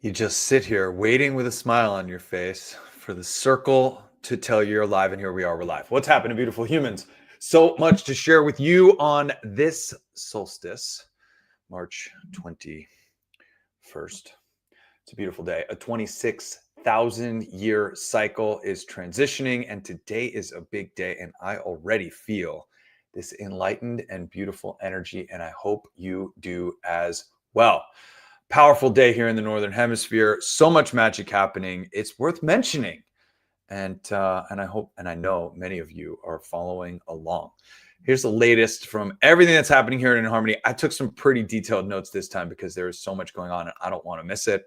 You just sit here waiting with a smile on your face for the circle to tell you you're alive, and here we are, we're live. What's happening, beautiful humans? So much to share with you on this solstice, March 21st. It's a beautiful day. A 26,000 year cycle is transitioning, and today is a big day, and I already feel this enlightened and beautiful energy, and I hope you do as well. Powerful day here in the Northern Hemisphere. So much magic happening. It's worth mentioning. And I hope and I know many of you are following along. Here's the latest from everything that's happening here in inHarmony. I took some pretty detailed notes this time because there is so much going on and I don't want to miss it.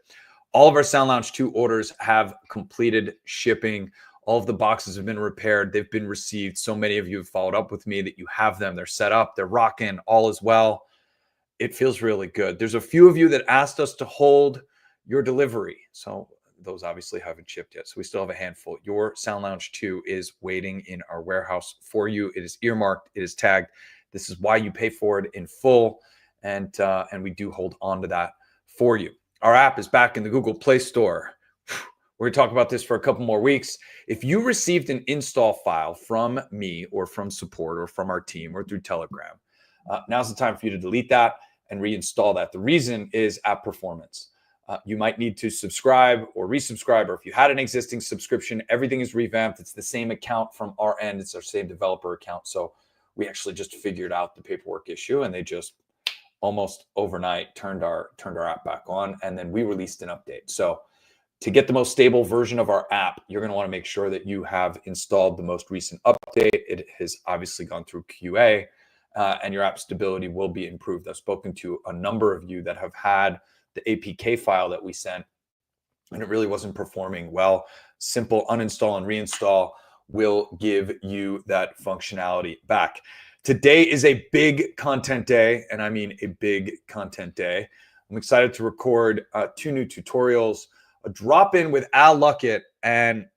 All of our Sound Lounge 2 orders have completed shipping. All of the boxes have been repaired. They've been received. So many of you have followed up with me that you have them. They're set up. They're rocking. All is well. It feels really good. There's a few of you that asked us to hold your delivery. So those obviously haven't shipped yet. So we still have a handful. Your Sound Lounge 2 is waiting in our warehouse for you. It is earmarked. It is tagged. This is why you pay for it in full. And we do hold on to that for you. Our app is back in the Google Play Store. We're going to talk about this for a couple more weeks. If you received an install file from me or from support or from our team or through Telegram, now's the time for you to delete that and reinstall that. The reason is app performance. You might need to subscribe or resubscribe, or if you had an existing subscription, everything is revamped. It's the same account from our end. It's our same developer account. So we actually just figured out the paperwork issue, and they just almost overnight turned our app back on, and then we released an update. So to get the most stable version of our app, you're going to want to make sure that you have installed the most recent update. It has obviously gone through QA. And your app stability will be improved. I've spoken to a number of you that have had the APK file that we sent, and it really wasn't performing well. Simple uninstall and reinstall will give you that functionality back. Today is a big content day, and I mean a big content day. I'm excited to record 2 new tutorials, a drop-in with Al Luckett, and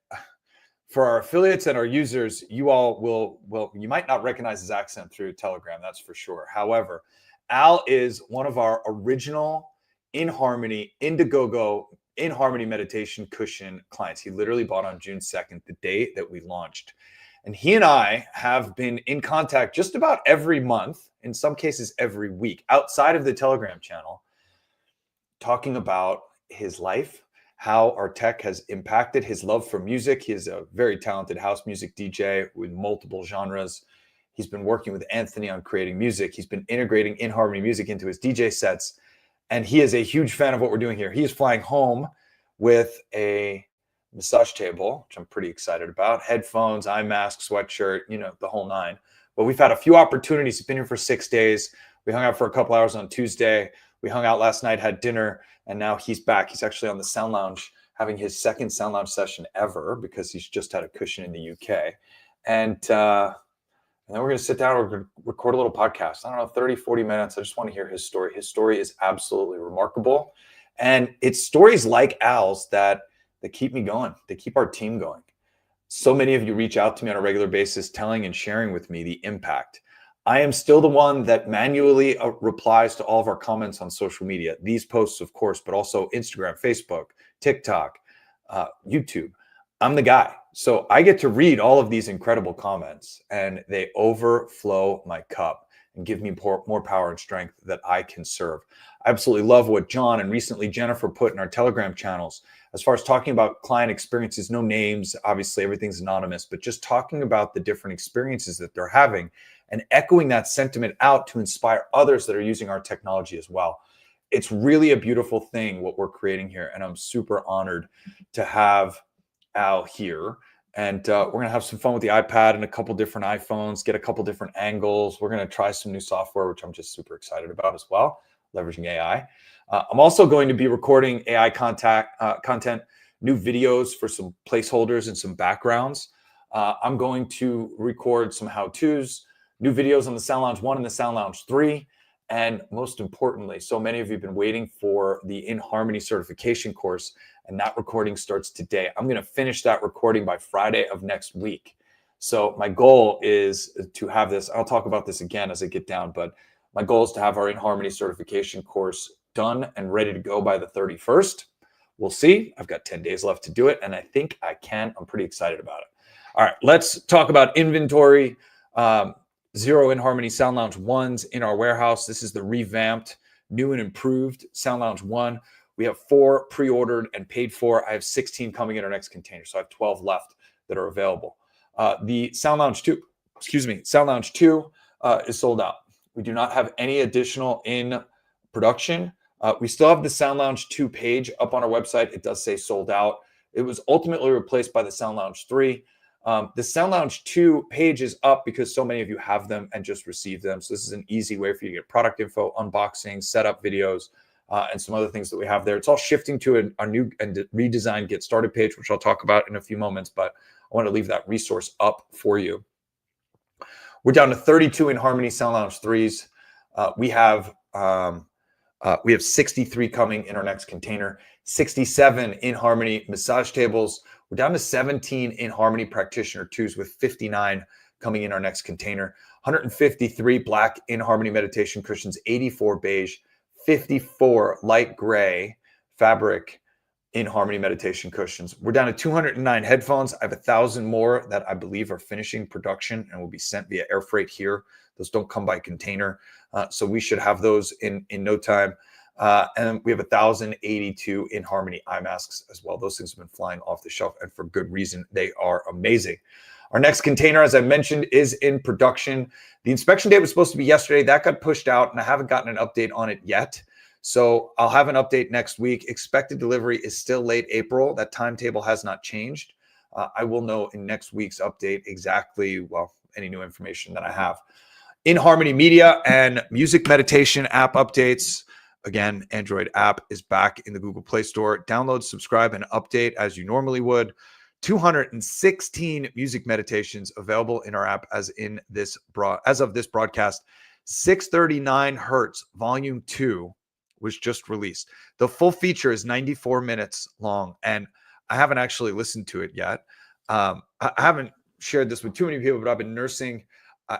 for our affiliates and our users, you all will, you might not recognize his accent through Telegram, that's for sure. However, Al is one of our original inHarmony, Indiegogo, inHarmony meditation cushion clients. He literally bought on June 2nd, the day that we launched. And he and I have been in contact just about every month, in some cases every week, outside of the Telegram channel, talking about his life, how our tech has impacted his love for music. He is a very talented house music DJ with multiple genres. He's been working with Anthony on creating music. He's been integrating inHarmony music into his DJ sets. And he is a huge fan of what we're doing here. He is flying home with a massage table, which I'm pretty excited about, headphones, eye mask, sweatshirt, you know, the whole nine. But we've had a few opportunities. He's been here for 6 days. We hung out for a couple hours on Tuesday. We hung out last night, had dinner, and now he's back. He's actually on the Sound Lounge, having his second Sound Lounge session ever because he's just had a cushion in the UK. And then we're going to sit down and record a little podcast. I don't know, 30, 40 minutes. I just want to hear his story. His story is absolutely remarkable. And it's stories like Al's that keep me going. They keep our team going. So many of you reach out to me on a regular basis, telling and sharing with me the impact. I am still the one that manually replies to all of our comments on social media. These posts, of course, but also Instagram, Facebook, TikTok, YouTube. I'm the guy. So I get to read all of these incredible comments, and they overflow my cup and give me more power and strength that I can serve. I absolutely love what John and recently Jennifer put in our Telegram channels as far as talking about client experiences. No names, obviously everything's anonymous, but just talking about the different experiences that they're having and echoing that sentiment out to inspire others that are using our technology as well. It's really a beautiful thing what we're creating here, and I'm super honored to have Al here. And we're going to have some fun with the iPad and a couple different iPhones, get a couple different angles. We're going to try some new software, which I'm just super excited about as well, leveraging AI. I'm also going to be recording AI content, new videos for some placeholders and some backgrounds. I'm going to record some how-tos, new videos on the Sound Lounge 1 and the Sound Lounge 3. And most importantly, so many of you have been waiting for the inHarmony certification course, and that recording starts today. I'm going to finish that recording by Friday of next week. So my goal is to have this, I'll talk about this again as I get down, but my goal is to have our inHarmony certification course done and ready to go by the 31st. We'll see. I've got 10 days left to do it, and I think I can. I'm pretty excited about it. All right, let's talk about inventory. Zero inHarmony Sound Lounge 1s in our warehouse. This is the revamped, new and improved Sound Lounge 1. We have 4 pre-ordered and paid for. I have 16 coming in our next container, so I have 12 left that are available. The Sound Lounge 2, Sound Lounge 2 is sold out. We do not have any additional in production. We still have the Sound Lounge 2 page up on our website. It does say sold out. It was ultimately replaced by the Sound Lounge 3. The Sound Lounge 2 page is up because so many of you have them and just received them. So this is an easy way for you to get product info, unboxing, setup videos, and some other things that we have there. It's all shifting to a new and redesigned Get Started page, which I'll talk about in a few moments, but I want to leave that resource up for you. We're down to 32 inHarmony Sound Lounge 3s. We have 63 coming in our next container, 67 inHarmony massage tables. We're down to 17 inHarmony Practitioner 2s with 59 coming in our next container, 153 black inHarmony meditation cushions, 84 beige, 54 light gray fabric inHarmony meditation cushions. We're down to 209 headphones. I have 1,000 more that I believe are finishing production and will be sent via air freight here. Those don't come by container. So we should have those in no time. And we have 1,082 inHarmony eye masks as well. Those things have been flying off the shelf, and for good reason. They are amazing. Our next container, as I mentioned, is in production. The inspection date was supposed to be yesterday. That got pushed out, and I haven't gotten an update on it yet. So I'll have an update next week. Expected delivery is still late April. That timetable has not changed. I will know in next week's update exactly, well, any new information that I have. inHarmony Media and Music Meditation app updates. Again, Android app is back in the Google Play Store. Download, subscribe, and update as you normally would. 216 music meditations available in our app as of this broadcast. 639 Hertz Volume 2 was just released. The full feature is 94 minutes long, and I haven't actually listened to it yet. I haven't shared this with too many people, but I've been nursing.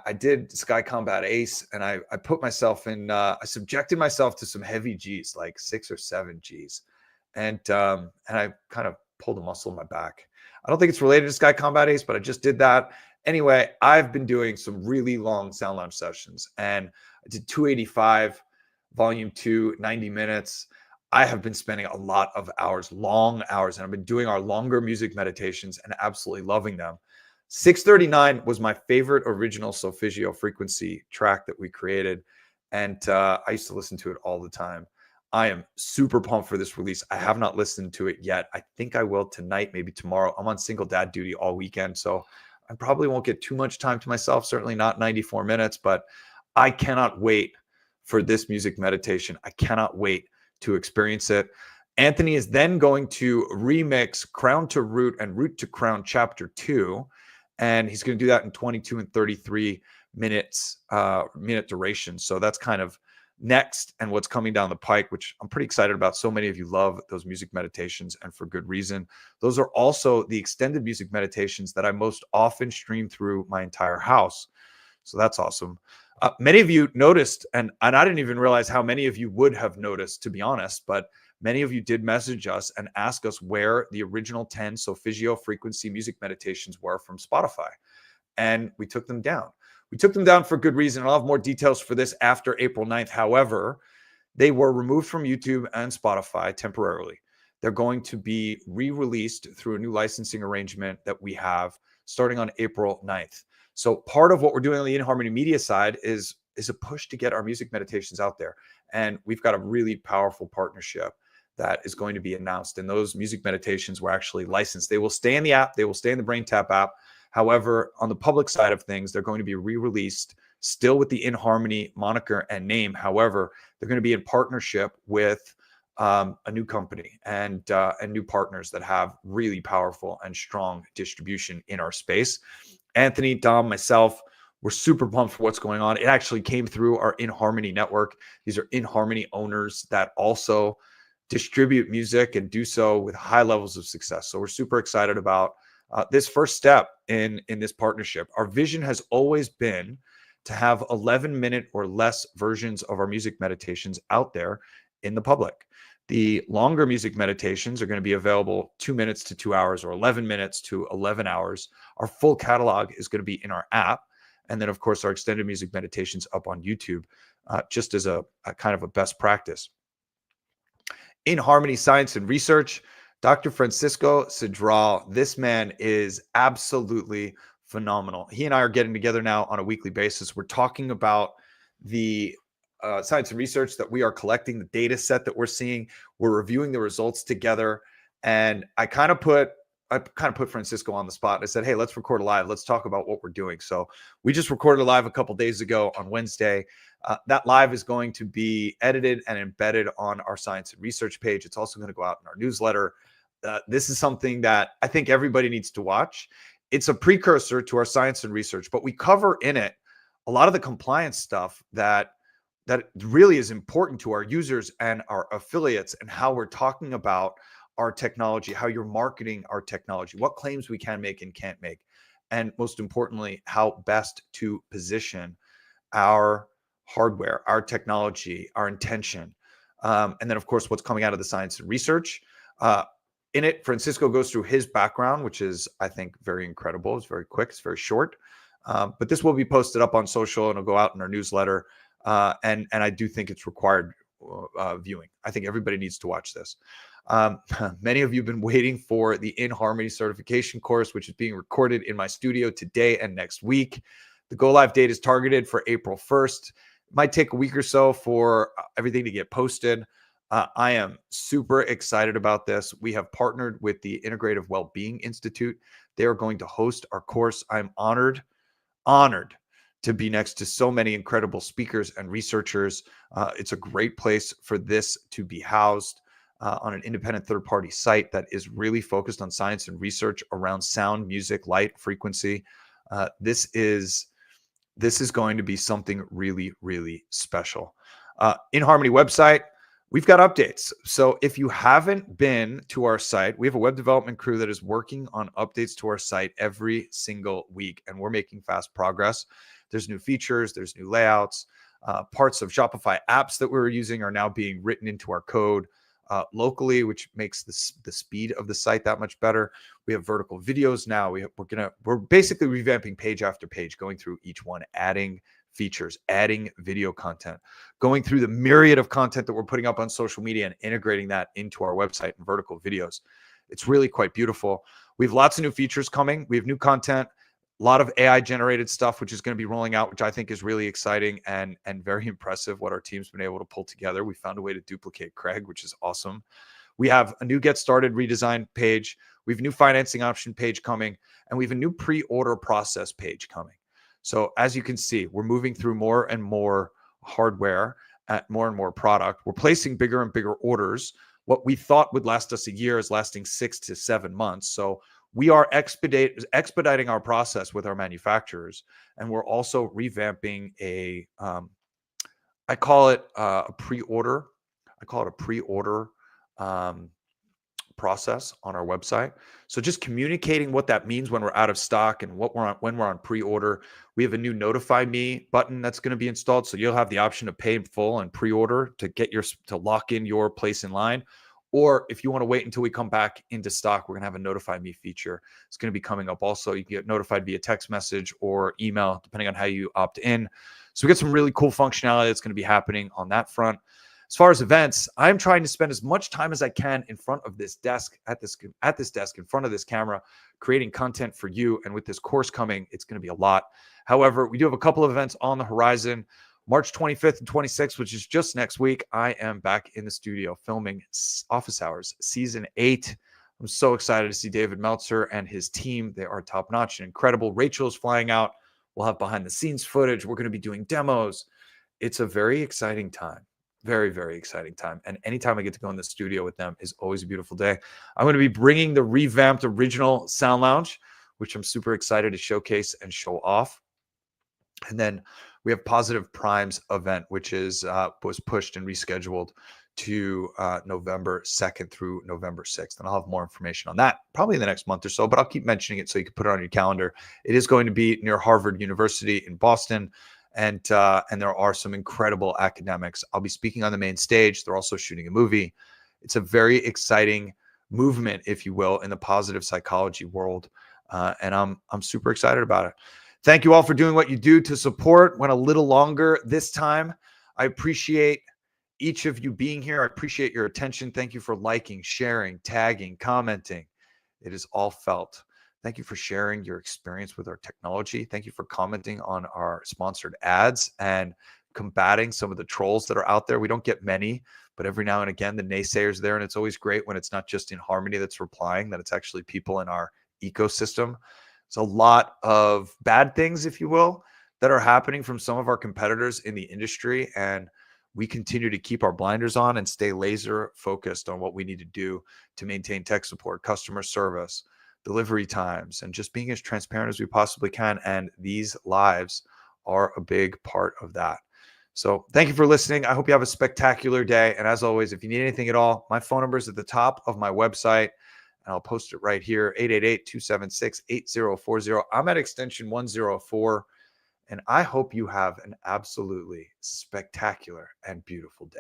I did Sky Combat Ace, and I put myself in, I subjected myself to some heavy Gs, like 6 or 7 Gs. And I kind of pulled a muscle in my back. I don't think it's related to Sky Combat Ace, but I just did that. Anyway, I've been doing some really long Sound Lounge sessions, and I did 285, Volume 2, 90 minutes. I have been spending a lot of hours, long hours, and I've been doing our longer music meditations and absolutely loving them. 639 was my favorite original Solfeggio frequency track that we created, and I used to listen to it all the time. I am super pumped for this release. I have not listened to it yet. I think I will tonight, maybe tomorrow. I'm on single dad duty all weekend, so I probably won't get too much time to myself, certainly not 94 minutes, but I cannot wait for this music meditation. I cannot wait to experience it. Anthony is then going to remix Crown to Root and Root to Crown Chapter 2, and he's going to do that in 22 and 33 minute duration. So that's kind of next and what's coming down the pike, which I'm pretty excited about. So many of you love those music meditations, and for good reason. Those are also the extended music meditations that I most often stream through my entire house. So that's awesome. Many of you noticed, and I didn't even realize how many of you would have noticed, to be honest, but many of you did message us and ask us where the original 10 Solfeggio frequency music meditations were from Spotify. And we took them down. We took them down for good reason. I'll have more details for this after April 9th. However, they were removed from YouTube and Spotify temporarily. They're going to be re-released through a new licensing arrangement that we have starting on April 9th. So part of what we're doing on the inHarmony Media side is a push to get our music meditations out there. And we've got a really powerful partnership that is going to be announced. And those music meditations were actually licensed. They will stay in the app. They will stay in the BrainTap app. However, on the public side of things, they're going to be re-released still with the inHarmony moniker and name. However, they're going to be in partnership with a new company and new partners that have really powerful and strong distribution in our space. Anthony, Dom, myself, we're super pumped for what's going on. It actually came through our inHarmony network. These are inHarmony owners that also distribute music and do so with high levels of success. So we're super excited about this first step in this partnership. Our vision has always been to have 11-minute or less versions of our music meditations out there in the public. The longer music meditations are going to be available 2 minutes to 2 hours or 11 minutes to 11 hours. Our full catalog is going to be in our app. And then, of course, our extended music meditations up on YouTube, just as a kind of a best practice. inHarmony Science and Research, Dr. Francisco Cedral. This man is absolutely phenomenal. He and I are getting together now on a weekly basis. We're talking about the science and research that we are collecting, the data set that we're seeing. We're reviewing the results together. And I kind of put Francisco on the spot. I said, hey, let's record a live. Let's talk about what we're doing. So we just recorded a live a couple days ago on Wednesday. That live is going to be edited and embedded on our science and research page. It's also going to go out in our newsletter. This is something that I think everybody needs to watch. It's a precursor to our science and research, but we cover in it a lot of the compliance stuff that really is important to our users and our affiliates, and how we're talking about our technology, how you're marketing our technology, what claims we can make and can't make, and most importantly, how best to position our hardware, our technology, our intention. And then, of course, what's coming out of the science and research. In it, Francisco goes through his background, which is, I think, very incredible. It's very quick. It's very short. But this will be posted up on social and it'll go out in our newsletter. And I do think it's required viewing. I think everybody needs to watch this. Many of you have been waiting for the inHarmony certification course, which is being recorded in my studio today and next week. The go live date is targeted for April 1st. It might take a week or so for everything to get posted. I am super excited about this. We have partnered with the Integrative Wellbeing Institute. They are going to host our course. I'm honored to be next to so many incredible speakers and researchers. It's a great place for this to be housed on an independent third-party site that is really focused on science and research around sound, music, light, frequency. This is going to be something really, really special. inHarmony website, we've got updates. So if you haven't been to our site, we have a web development crew that is working on updates to our site every single week, and we're making fast progress. There's new features, there's new layouts. Parts of Shopify apps that we were using are now being written into our code locally, which makes the speed of the site that much better. We have vertical videos now. We're basically revamping page after page, going through each one, adding features, adding video content, going through the myriad of content that we're putting up on social media and integrating that into our website and vertical videos. It's really quite beautiful. We have lots of new features coming. We have new content, a lot of AI generated stuff, which is going to be rolling out, which I think is really exciting and very impressive what our team's been able to pull together. We found a way to duplicate Craig, which is awesome. We have a new Get Started redesign page. We have a new financing option page coming, and we have a new pre-order process page coming. So as you can see, we're moving through more and more hardware at more and more product. We're placing bigger and bigger orders. What we thought would last us a year is lasting 6 to 7 months. So we are expediting our process with our manufacturers, and we're also revamping I call it a pre-order. I call it a pre-order process on our website. So just communicating what that means when we're out of stock and when we're on pre-order. We have a new Notify Me button that's going to be installed, so you'll have the option to pay in full and pre-order to lock in your place in line. Or if you want to wait until we come back into stock, we're going to have a Notify Me feature. It's going to be coming up also. You can get notified via text message or email, depending on how you opt in. So we got some really cool functionality that's going to be happening on that front. As far as events, I'm trying to spend as much time as I can in front of this desk, at this desk, in front of this camera, creating content for you. And with this course coming, it's going to be a lot. However, we do have a couple of events on the horizon. March 25th and 26th, which is just next week, I am back in the studio filming Office Hours Season 8. I'm so excited to see David Meltzer and his team. They are top-notch and incredible. Rachel's flying out. We'll have behind-the-scenes footage. We're going to be doing demos. It's a very exciting time. Very, very exciting time. And anytime I get to go in the studio with them is always a beautiful day. I'm going to be bringing the revamped original Sound Lounge, which I'm super excited to showcase and show off. And then we have Positive Primes event, which was pushed and rescheduled to November 2nd through November 6th. And I'll have more information on that probably in the next month or so, but I'll keep mentioning it so you can put it on your calendar. It is going to be near Harvard University in Boston. And there are some incredible academics. I'll be speaking on the main stage. They're also shooting a movie. It's a very exciting movement, if you will, in the positive psychology world. And I'm super excited about it. Thank you all for doing what you do to support. Went a little longer this time. I appreciate each of you being here. I appreciate your attention. Thank you for liking, sharing, tagging, commenting. It is all felt. Thank you for sharing your experience with our technology. Thank you for commenting on our sponsored ads and combating some of the trolls that are out there. We don't get many, but every now and again, the naysayers there. And it's always great when it's not just inHarmony that's replying, that it's actually people in our ecosystem. There's a lot of bad things, if you will, that are happening from some of our competitors in the industry. And we continue to keep our blinders on and stay laser focused on what we need to do to maintain tech support, customer service, delivery times, and just being as transparent as we possibly can. And these lives are a big part of that. So thank you for listening. I hope you have a spectacular day. And as always, if you need anything at all, my phone number is at the top of my website. And I'll post it right here, 888-276-8040. I'm at extension 104. And I hope you have an absolutely spectacular and beautiful day.